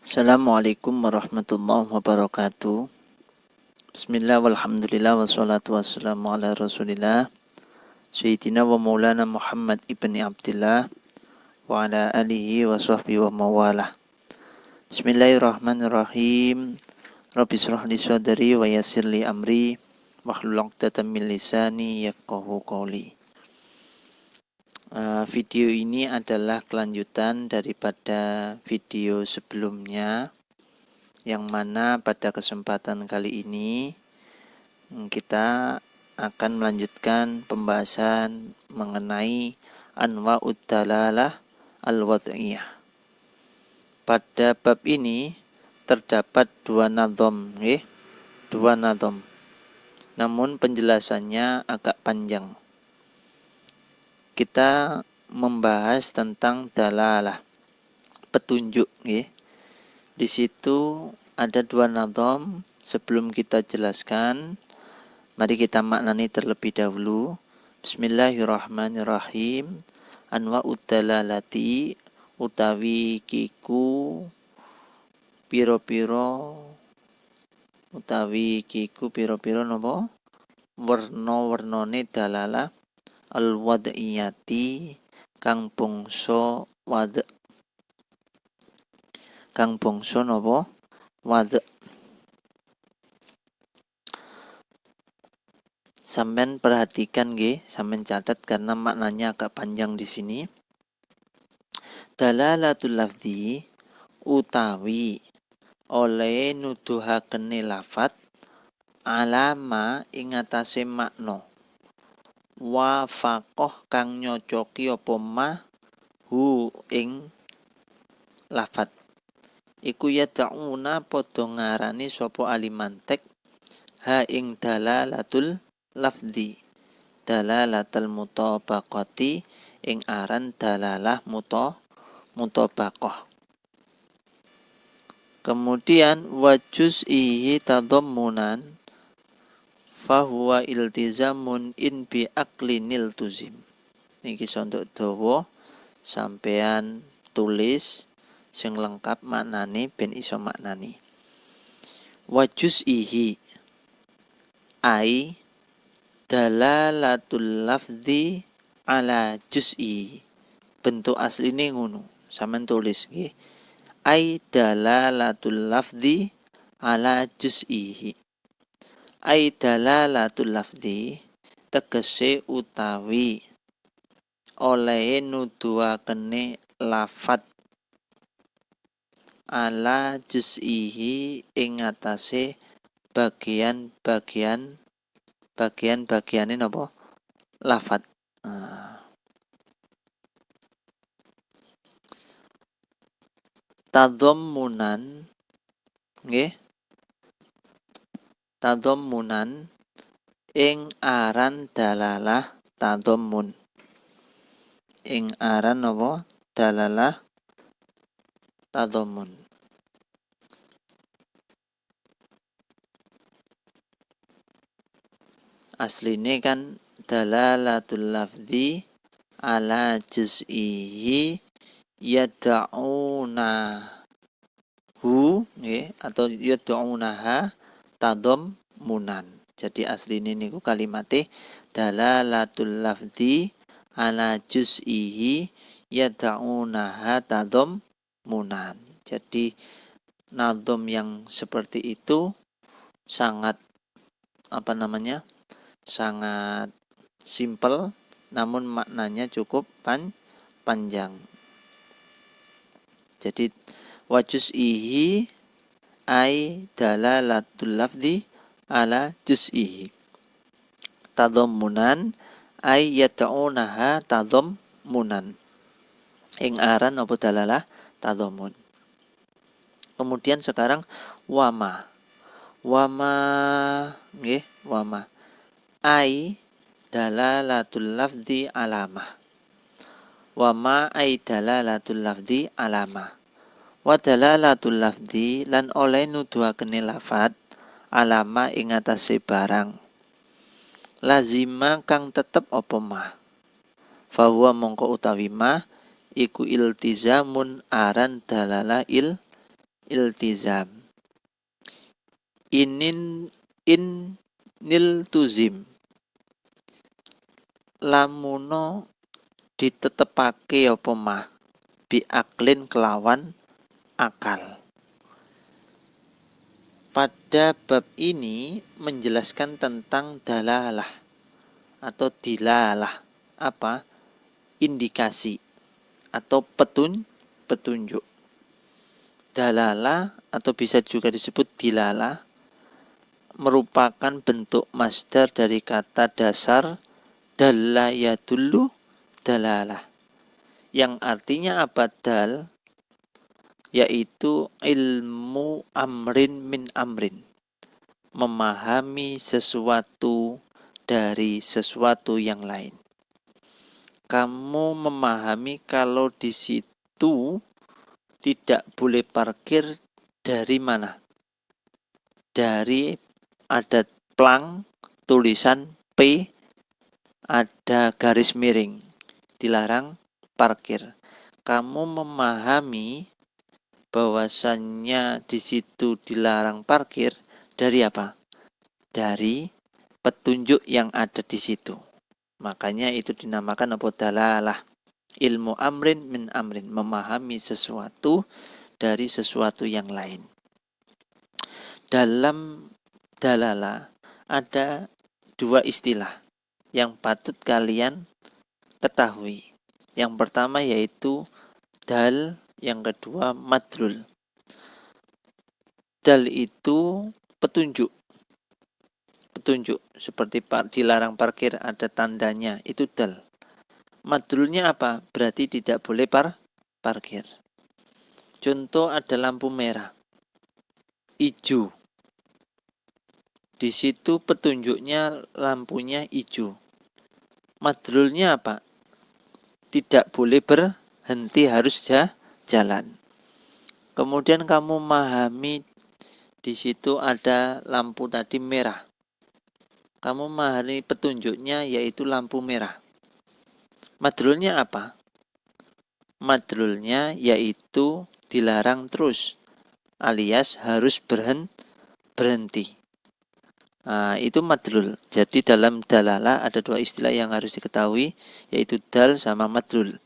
Assalamualaikum warahmatullahi wabarakatuh. Bismillah walhamdulillah wassalatu wassalamu ala rasulillah Sayyidina wa maulana Muhammad ibni Abdillah wa ala alihi wa sahbihi wa mawalah. Bismillahirrahmanirrahim. Rabbi shrah li sadri wa yassir li amri wahlul 'uqdatam min lisani yafqahu qawli. Video ini adalah kelanjutan daripada video sebelumnya, yang mana pada kesempatan kali ini kita akan melanjutkan pembahasan mengenai anwa'ud dalalah al-wad'iyah. Pada bab ini terdapat dua nadhom. Namun penjelasannya agak panjang. Kita membahas tentang dalalah, petunjuk. Di situ ada dua nadhom. Sebelum kita jelaskan, mari kita maknani terlebih dahulu. Bismillahirrahmanirrahim. Anwa'ud dalalati utawi kiku piro-piro napa werna-wernane dalalah al-wad'iyati kang bangsa napa wad'. Sampeyan perhatikan nggih, sampeyan catat karena maknanya agak panjang di sini. Dalalatul lafzi utawi oleh nuduhakene lafat alama ing atase makna wafaqah kang nyocoki apa ma hu ing lafat iku yad'una padha ngarani sapa alimantek ha ing dalalatul lafzi dalalatul mutabaqati ing aran dalalah mutabaqah. Kemudian wajuz'ihi tadammunan fahuwa iltizamun in bi aqlinil tuzim. Niki sondok dawa sampean tulis sing lengkap maknane ben iso maknani. Wajuz'ihi ai dalalatul lafzi ala juz'i. Bentuk asline ngono. Sampeyan tulis nggih. Ai dalalatul lafzi ala juz'ihi. Ai dalalatul lafzi tegese utawi oleh nuduhakene lafat ala juz'ihi ing atase bagian-bagiyane napa lafat. Tadammunan nggih, tadammunan ing aran dalalah tadammun. Ing aran napa dalalah tadammun. Asline kan dalalatul lafzi ala juz'ihi yad'unahu atau yad'unaha tadammunan. Jadi asline niku kalimate dalalatul lafzi ala juz'ihi yad'unaha tadammunan. Jadi nadhom yang seperti itu sangat sangat simpel, namun maknanya cukup panjang. Jadi wajuz'ihi ai dalalatul lafzi ala juz'ihi tadammunan ai yad'unaha tadammunan. Ing aran apa dalalah tadammun. Kemudian sekarang wama nggih, wama ai dalalatul lafzi alamah. Wama ai dalalatul lafzi alamah. Wa dalalatul lafzi lan oleh nuduhakene lafat alama ing atase barang lazima kang tetep apa mah. Fahuwa mongko utawi mah iku iltizamun aran dalalah iltizam. In niltuzim, lamuno ditetepake apa mah biaklin kelawan akal. Pada bab ini menjelaskan tentang dalalah atau dilalah, apa? Indikasi atau petunjuk. Dalalah atau bisa juga disebut dilalah merupakan bentuk masdar dari kata dasar dalla yadullu dalalah, yang artinya apa? Dal, yaitu ilmu amrin min amrin, memahami sesuatu dari sesuatu yang lain. Kamu memahami kalau di situ tidak boleh parkir dari mana? Dari ada plang tulisan P, ada garis miring, dilarang parkir. Kamu memahami bahwasannya di situ dilarang parkir dari apa? Dari petunjuk yang ada di situ. Makanya itu dinamakan apa? Dalalah. Ilmu amrin min amrin, memahami sesuatu dari sesuatu yang lain. Dalam dalalah ada dua istilah yang patut kalian ketahui. Yang pertama yaitu dal, yang kedua madlul. Dal itu petunjuk. Petunjuk seperti dilarang parkir ada tandanya, itu dal. Madlulnya apa? Berarti tidak boleh parkir. Contoh ada lampu merah, hijau. Di situ petunjuknya lampunya hijau. Madlulnya apa? Tidak boleh berhenti, harus jalan. Kemudian kamu memahami di situ ada lampu tadi merah. Kamu memahami petunjuknya yaitu lampu merah. Madlulnya apa? Madlulnya yaitu dilarang terus, alias harus berhenti. Nah, itu madlul. Jadi dalam dalalah ada dua istilah yang harus diketahui, yaitu dal sama madlul.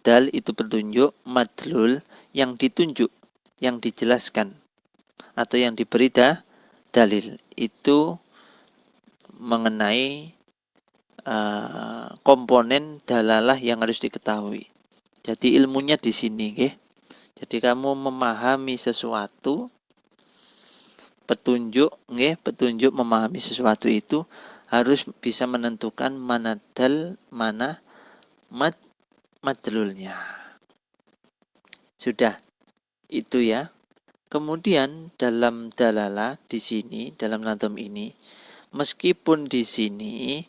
Dal itu petunjuk, madlul yang ditunjuk, yang dijelaskan, atau yang diberi dalil. Itu mengenai komponen dalalah yang harus diketahui. Jadi ilmunya di sini, okay? Jadi kamu memahami sesuatu, petunjuk memahami sesuatu itu harus bisa menentukan mana dal, mana madlulnya. Sudah itu ya. Kemudian dalam dalalah di sini, dalam nadom ini, meskipun di sini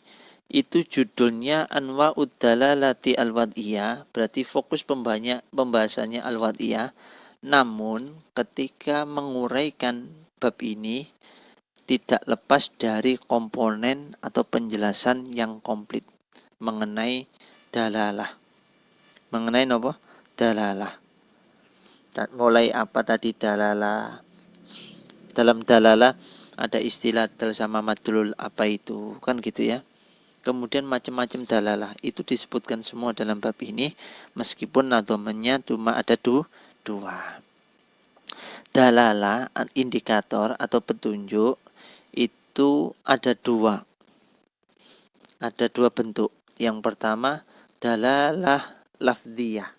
itu judulnya Anwa'ud Dalalati Al-Wad'iyah, berarti fokus pembahasannya Al-Wad'iyah, namun ketika menguraikan bab ini tidak lepas dari komponen atau penjelasan yang komplit mengenai dalalah. Mengenai apa? Dalalah. Mulai apa tadi dalalah? Dalam dalalah ada istilah dal sama madlul, apa itu? Kan gitu ya. Kemudian macam-macam dalalah itu disebutkan semua dalam bab ini, meskipun nadhomnya cuma ada dua. Dalalah, indikator atau petunjuk, itu ada dua bentuk. Yang pertama dalalah lafdhiyah,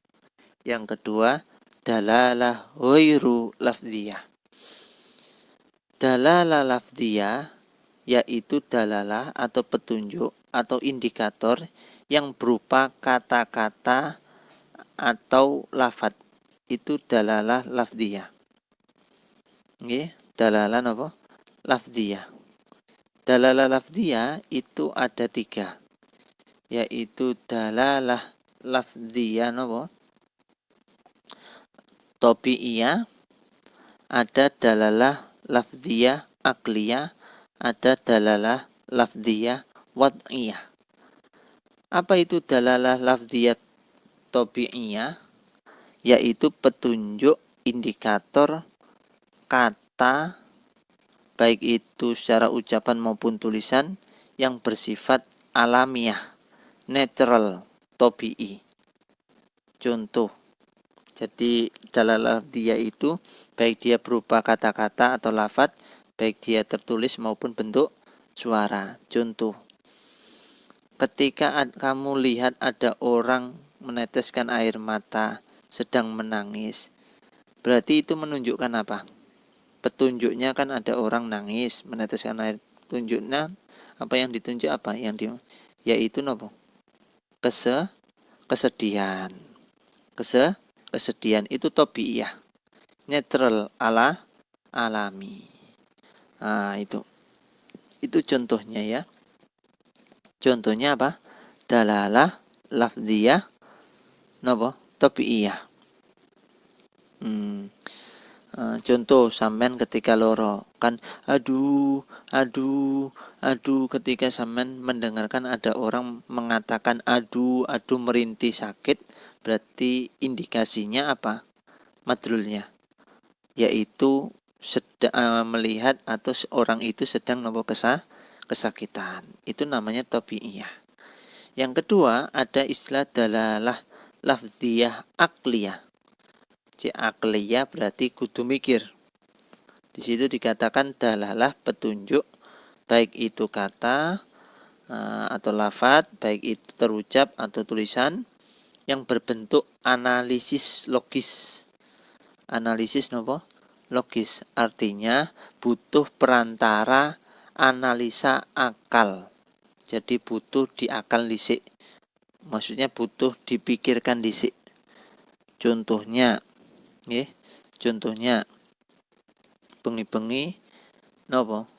yang kedua dalalah ghairu lafdhiyah. Dalalah lafdhiyah yaitu dalalah atau petunjuk atau indikator yang berupa kata-kata atau lafadz. Itu dalalah lafdhiyah. Nggih, dalalah apa? Lafdhiyah. Dalalah lafdhiyah itu ada tiga, yaitu dalalah lafdhiyah apa? Tobi'iyah, ada dalalah lafdhiyah akliyah, ada dalalah lafdhiyah wad'iyah. Apa itu dalalah lafdhiyah tobi'iyah? Yaitu petunjuk indikator kata baik itu secara ucapan maupun tulisan yang bersifat alamiah, natural, tobi'i. Contoh, jadi dalalah dia itu baik dia berupa kata-kata atau lafadz, baik dia tertulis maupun bentuk suara. Contoh, ketika kamu lihat ada orang meneteskan air mata sedang menangis, berarti itu menunjukkan apa? Petunjuknya kan ada orang nangis meneteskan air. Tunjuknya apa yang ditunjuk apa? Yaitu nopo? Kesedihan. Kesedihan itu tobi'iyah, natural, alami. Nah, itu contohnya ya. Contohnya apa? Dalalah lafdhiyah nopo? Tabi'iyah. Contoh sampean ketika loro kan aduh ketika sampean mendengarkan ada orang mengatakan aduh merintih sakit, berarti indikasinya apa? Madrulnya yaitu melihat atau orang itu sedang nopo kesakitan. Itu namanya tabi'iyah. Yang kedua ada istilah dalalah lafdhiyah akliyah. Akliyah berarti kudu mikir. Di situ dikatakan dalalah petunjuk baik itu kata atau lafadz, baik itu terucap atau tulisan yang berbentuk analisis logis. Analisis nopo? Logis. Artinya butuh perantara analisa akal. Jadi butuh diakal dhisik. Maksudnya butuh dipikirkan dhisik. Contohnya nggih, contohnya bengi-bengi nopo?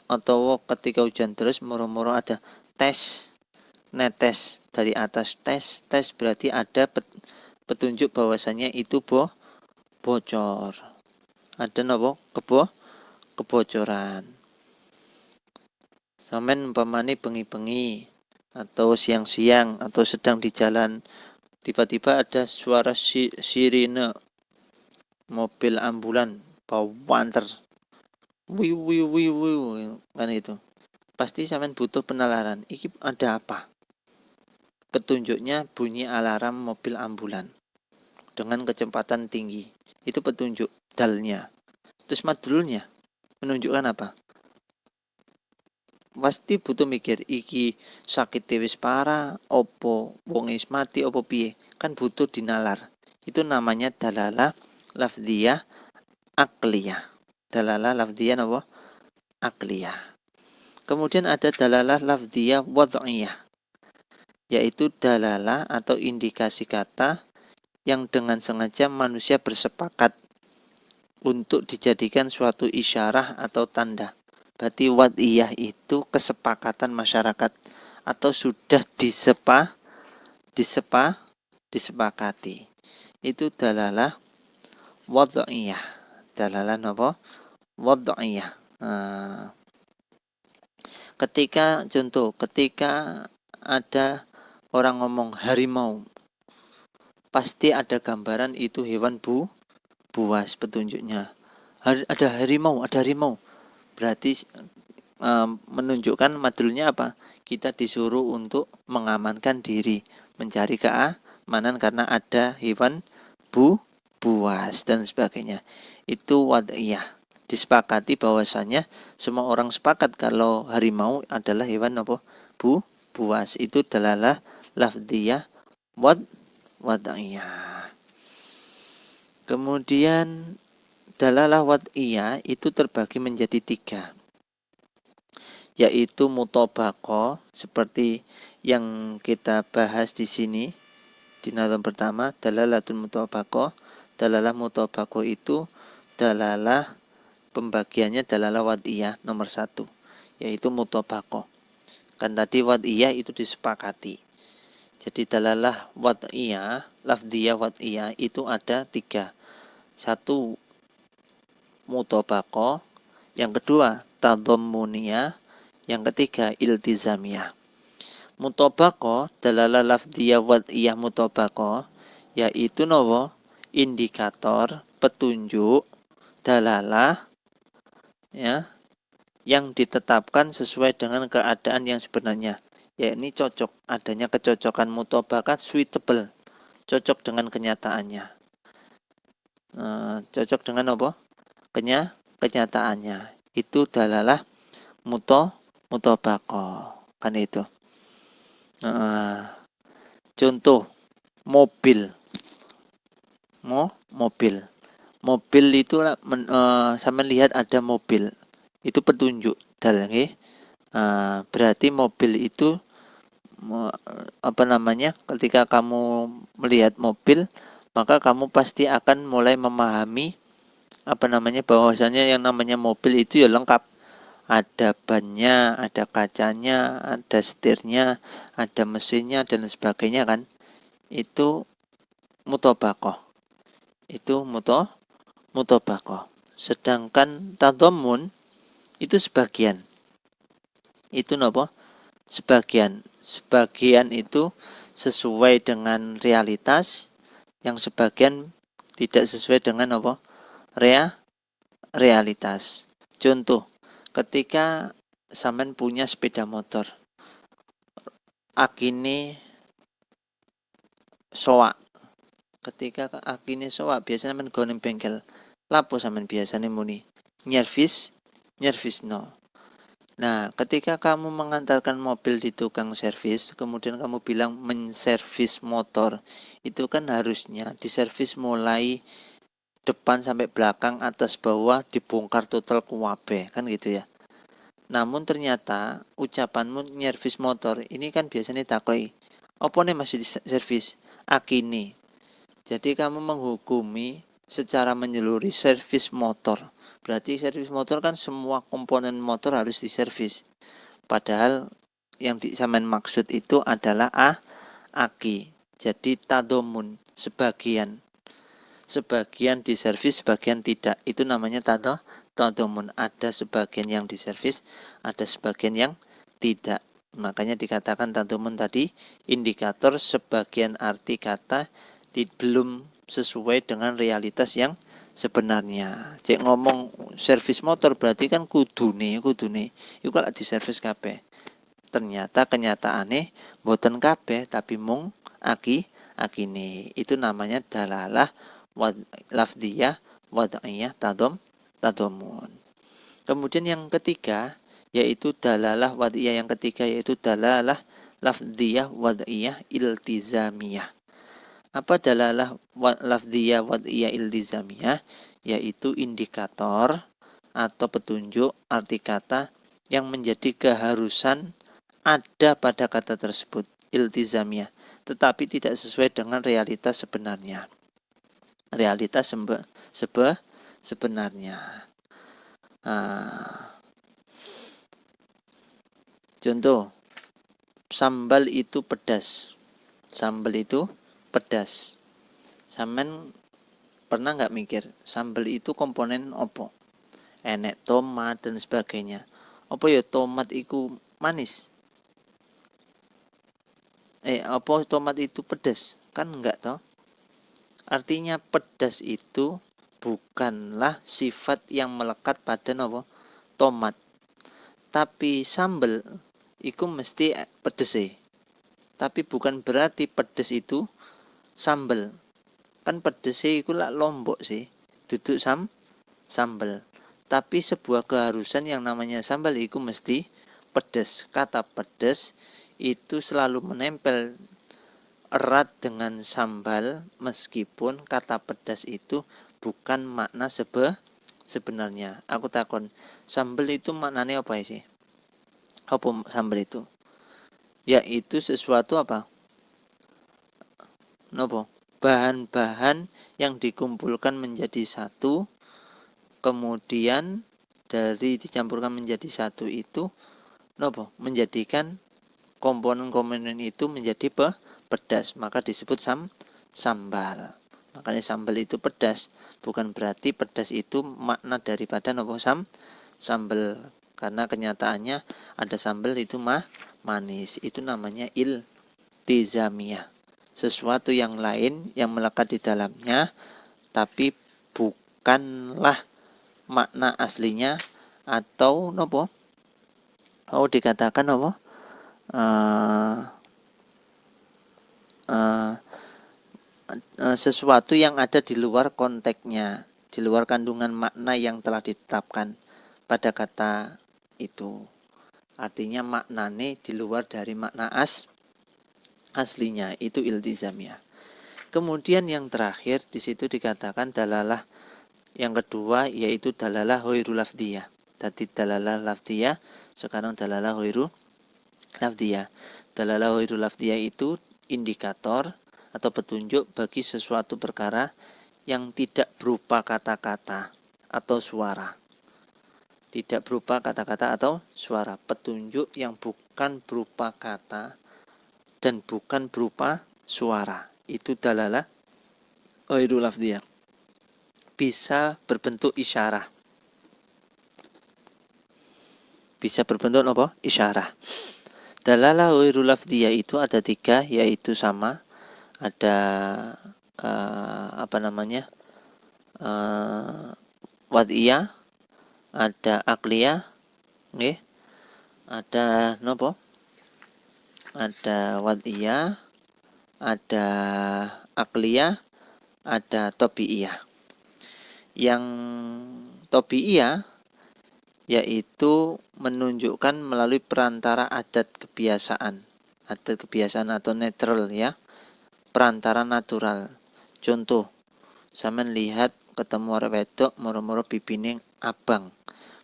Atau ketika hujan terus moro-moro ada tes netes dari atas, tes berarti ada petunjuk bahwasannya itu bocor. Ada nopo? Kebocoran. Sampeyan umpamane bengi-bengi atau siang-siang atau sedang di jalan, tiba-tiba ada suara sirine mobil ambulan bawanter, wiu kan itu. Pasti sampean butuh penalaran. Iki ada apa? Petunjuknya bunyi alarm mobil ambulan dengan kecepatan tinggi. Itu petunjuk dalnya. Terus madrulnya menunjukkan apa? Pasti butuh mikir, iki sakit wis parah, opo wong is mati, opo piye? Kan butuh dinalar. Itu namanya dalalah lafdhiyah akliyah. Dalalah lafdhiyah apa? Akliyah. Kemudian ada dalalah lafdhiyah wad'iyah, yaitu dalalah atau indikasi kata yang dengan sengaja manusia bersepakat untuk dijadikan suatu isyarah atau tanda. Berarti wad'iyah itu kesepakatan masyarakat atau sudah disepakati. Itu dalalah wad'iyah. Dalalah apa? Wad'iyah. Ketika ada orang ngomong harimau, pasti ada gambaran itu hewan buas petunjuknya. Ada harimau. Berarti menunjukkan madrulnya apa? Kita disuruh untuk mengamankan diri, mencari keamanan karena ada hewan buas dan sebagainya. Itu wad'iyah. Disepakati bahwasanya semua orang sepakat kalau harimau adalah hewan apa? Buas. Itu dalalah lafdhiyah wad'iyah. Kemudian dalalah wad'iyah itu terbagi menjadi 3, yaitu mutabaqah seperti yang kita bahas di sini di nazam pertama, dalalatul mutabaqah. Dalalah mutabaqah itu dalalah pembagiannya dalalah wad'iyah nomor 1, yaitu mutabaqah. Kan tadi wad'iyah itu disepakati. Jadi dalalah wad'iyah, lafdhiyah wad'iyah itu ada 3. 1 mutabaqah, yang kedua tadhammuniyah, yang ketiga iltizamiyah. Mutabaqah dalalah lafdhiyah wad'iyah mutabaqah yaitu nopo indikator petunjuk dalalah ya yang ditetapkan sesuai dengan keadaan yang sebenarnya, yakni cocok, adanya kecocokan mutabaqat suitable, cocok dengan kenyataannya. Cocok dengan apa? Kenyataannya. Itu dalalah mutabaqah. Kan itu. Contoh mobil. Mobil. Mobil itu sama lihat ada mobil. Itu petunjuk dal nggih. Berarti mobil itu ketika kamu melihat mobil, maka kamu pasti akan mulai memahami bahwasanya yang namanya mobil itu ya lengkap. Ada bannya, ada kacanya, ada setirnya, ada mesinnya dan sebagainya kan. Itu mutabaqah. Itu mutabaqah. Sedangkan tadammun itu sebagian. Itu napa? Sebagian. Sebagian itu sesuai dengan realitas, yang sebagian tidak sesuai dengan apa? Realitas. Contoh, ketika sampean punya sepeda motor, akine soak. Ketika akine soak, biasanya sampean go ning bengkel. Lapo sampean biasanya muni? Nyervis no. Nah, ketika kamu mengantarkan mobil di tukang servis, kemudian kamu bilang menservis motor, itu kan harusnya diservis mulai depan sampai belakang, atas bawah, dibongkar total kuwabe, kan gitu ya. Namun ternyata ucapanmu nyervis motor, ini kan biasanya takoi, apa nih masih diservis? Akini. Jadi kamu menghukumi secara menyeluruh servis motor. Berarti servis motor kan semua komponen motor harus diservis. Padahal yang sampean maksud itu adalah aki. Jadi tadomun, sebagian diservis, sebagian tidak. Itu namanya tadomun. Ada sebagian yang diservis, ada sebagian yang tidak. Makanya dikatakan tadomun tadi indikator sebagian arti kata belum sesuai dengan realitas yang sebenarnya. Cek ngomong servis motor berarti kan kudune iku kalau diservis kabeh. Ternyata kenyataane boten kabeh tapi mung akine. Itu namanya dalalah lafdhiyah wad'iyah tadomun. Kemudian yang ketiga yaitu dalalah wad'iyah, yang ketiga yaitu dalalah lafdhiyah wad'iyah iltizamiyah. Apa dalalah lafdhiyah wad'iyah iltizamiyah? Yaitu indikator atau petunjuk arti kata yang menjadi keharusan ada pada kata tersebut, iltizamiyah, tetapi tidak sesuai dengan realitas sebenarnya. Realitas sebenarnya. Contoh, sambal itu pedas. Sambal itu pedas. Sampean pernah nggak mikir sambal itu komponen opo? Enek tomat dan sebagainya. Apa ya tomat itu manis? Apa tomat itu pedas? Kan enggak toh? Artinya pedas itu bukanlah sifat yang melekat pada tomat. Tapi sambal itu mesti pedes Tapi bukan berarti pedes itu sambal. Kan pedes itu lah lombok sih. Duduk sambal. Tapi sebuah keharusan yang namanya sambal itu mesti pedas. Kata pedas itu selalu menempel erat dengan sambal, meskipun kata pedas itu bukan makna sebenarnya. Aku takon, sambal itu maknanya apa sih? Apa sambal itu? Yaitu sesuatu apa? Nopo? Bahan-bahan yang dikumpulkan menjadi satu, kemudian dari dicampurkan menjadi satu itu nopo? Menjadikan komponen-komponen itu menjadi pedas, maka disebut sambal. Makanya sambal itu pedas, bukan berarti pedas itu makna daripada sambal, karena kenyataannya ada sambal itu manis. Itu namanya iltizamiyah. Sesuatu yang lain yang melekat di dalamnya tapi bukanlah makna aslinya, atau nopo dikatakan nopo sesuatu yang ada di luar konteksnya, di luar kandungan makna yang telah ditetapkan pada kata itu. Artinya maknanya di luar dari makna aslinya, itu iltizamiyah. Kemudian yang terakhir di situ dikatakan dalalah yang kedua, yaitu dalalah ghairu lafdiyah. Tadi dalalah lafdiyah, sekarang dalalah ghairu lafdiyah. Dalalah ghairu lafdiyah itu indikator atau petunjuk bagi sesuatu perkara yang tidak berupa kata-kata atau suara. Tidak berupa kata-kata atau suara. Petunjuk yang bukan berupa kata dan bukan berupa suara. Itu dalalah ghairu lafdiyah. Bisa berbentuk isyarah. Bisa berbentuk apa? Isyarah. Dalalah ghairu lafdiyah itu ada 3, yaitu sama. Ada wad'iyah, ada akliyah, nggih. Ada nopo? Ada wad'iyah, ada akliyah, ada tabi'iyah. Yang tabi'iyah yaitu menunjukkan melalui perantara adat kebiasaan atau netral ya, perantara natural. Contoh, sampean lihat ketemu arek wedok moro-moro pipining abang,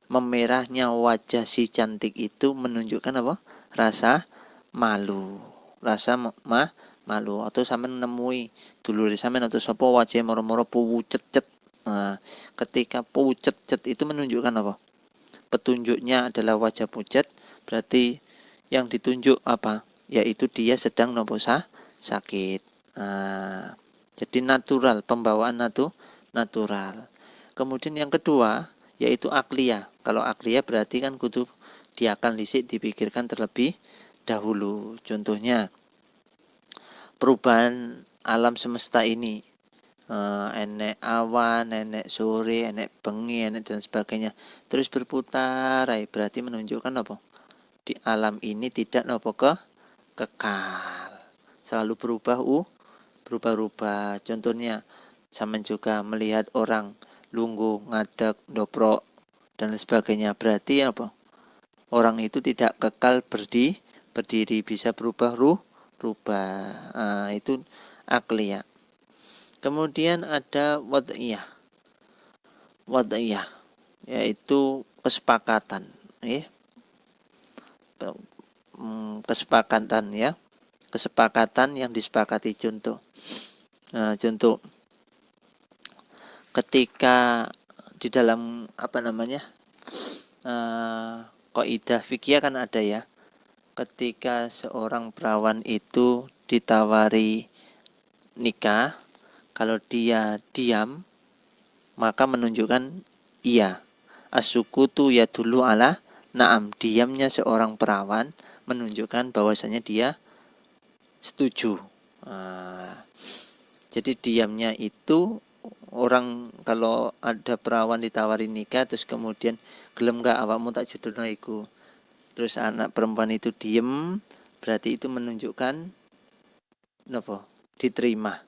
memerahnya wajah si cantik itu menunjukkan apa? Rasa malu, malu. Atau sampean nemui dulur sampean atau sapa wajah moro-moro pucet-cet. Nah, ketika pucet-cet itu menunjukkan apa? Petunjuknya adalah wajah pucat, berarti yang ditunjuk apa? Yaitu dia sedang nopo sakit. Nah, jadi natural, pembawaan natural. Kemudian yang kedua yaitu akliyah. Kalau akliyah berarti kan kudu diakal dhisik, dipikirkan terlebih dahulu. Contohnya perubahan alam semesta ini, enek awan, enek sore, enek bengi, enek dan sebagainya, terus berputar, berarti menunjukkan apa? Di alam ini tidak nopo kekal, selalu berubah-ubah. Contohnya sama juga melihat orang lungguh, ngadeg, dobrok dan sebagainya, berarti apa? Orang itu tidak kekal berdiri, bisa berubah. Itu akliyah. Kemudian ada wad'iyah. Wad'iyah yaitu kesepakatan, ya. Kesepakatan ya. Kesepakatan yang disepakati. Contoh. Contoh ketika di dalam kaidah fikih kan ada ya. Ketika seorang perawan itu ditawari nikah, kalau dia diam maka menunjukkan iya. As-sukutu yadullu ala na'am. Diamnya seorang perawan menunjukkan bahwasanya dia setuju. Jadi diamnya itu, orang kalau ada perawan ditawari nikah terus kemudian gelem gak awakmu tak jodohno iku, terus anak perempuan itu diem, berarti itu menunjukkan nopo? Diterima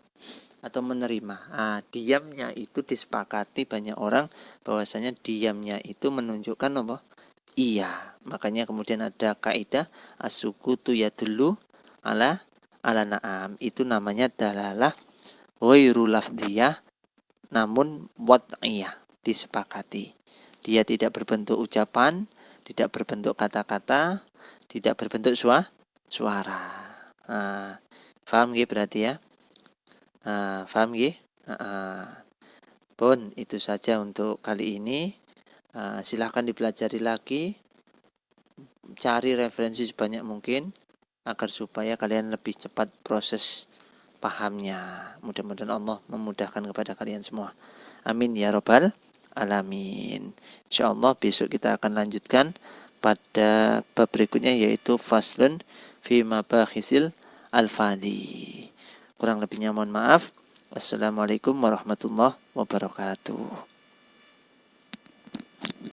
atau menerima. Diamnya itu disepakati banyak orang bahwasanya diamnya itu menunjukkan apa? Iya. Makanya kemudian ada kaidah as-sukutu yadullu ala na'am. Itu namanya dalalah ghairu lafdiyah namun wad'iyah, disepakati. Dia tidak berbentuk ucapan, tidak berbentuk kata-kata, tidak berbentuk suara. Paham nggih berarti ya? Paham nggih? Pun itu saja untuk kali ini. Silahkan dipelajari lagi, cari referensi sebanyak mungkin agar supaya kalian lebih cepat proses pahamnya. Mudah-mudahan Allah memudahkan kepada kalian semua. Amin ya robbal alamin. Insyaallah besok kita akan lanjutkan pada bab berikutnya, yaitu faslun fi mabakhisil al-fadhi. Kurang lebihnya mohon maaf. Wassalamualaikum warahmatullahi wabarakatuh.